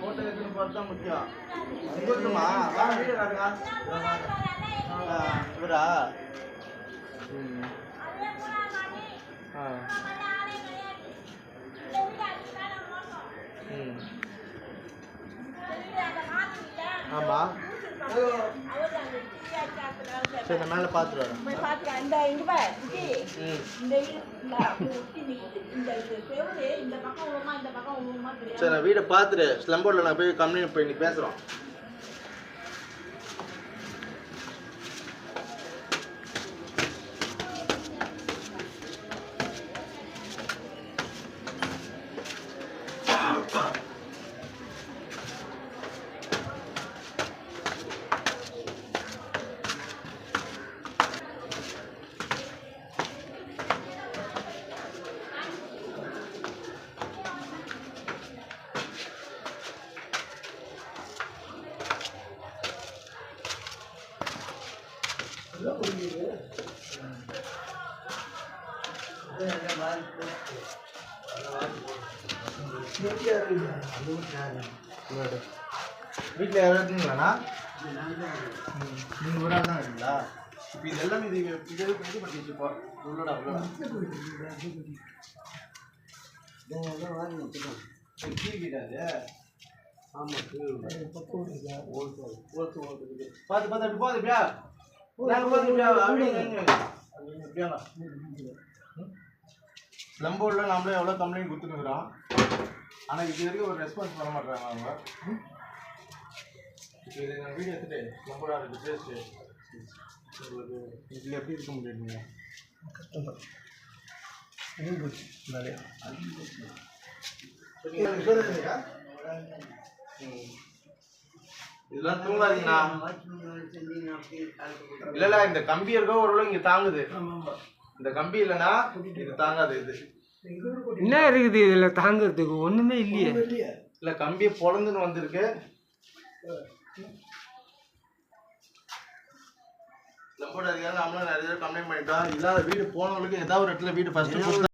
Photo எடுத்துன்னு போகிறது தான் முக்கியம். உங்களுக்குமா வீடியோ காட்டுங்க. இவரா? ஆமாம். சரி நான் மேலே பார்த்துட்டு சரி நான் வீடை பார்த்துட்டு ஸ்லம்போர்டில் நான் போய் கம்ப்ளைண்ட் போய் இன்னைக்கு பேசுகிறோம். வீட்டில் யாராவது இருக்கீங்களாண்ணா? நீங்கள் ஒரு ஆள் தான் இருக்கீங்களா? இப்போ இது எல்லாமே இது பண்ணி வச்சுப்போம். உள்ளடா கீழே ஆமாம் பார்த்து பார்த்து அப்படி போகுது இப்படியா ஸ்லம்போர்டில் நம்மளே எவ்வளோ கம்ப்ளைண்ட் கொடுத்துருக்குறோம். ஆனால் இது வரைக்கும் ஒரு ரெஸ்பான்ஸ் பண்ண மாட்டாங்க அவங்க. இப்போ இது நான் வீடியோ எடுத்துகிட்டு ஸ்லம்போர்டாக இருக்குது பேஸ்ட்டு உங்களுக்கு இதில் எப்படி இருக்க முடியுங்க? இதெல்லாம் தூங்காதீங்கண்ணா. இல்லைல்ல இந்த கம்பி இருக்கோ ஒரு இங்கே தாங்குது. இந்த கம்பி இல்லைன்னா இது தாங்காது. இது என்ன இருக்குது இதுல தாங்கிறதுக்கு? ஒண்ணுமே இல்லையே. இல்ல கம்பியை பொழந்துன்னு வந்திருக்கு. நம்மளும் நிறைய கம்ப்ளைண்ட் பண்ணிட்டோம். இல்லாத வீடு போனவங்களுக்கு ஏதாவது ஒரு இடத்துல வீடு ஃபர்ஸ்ட்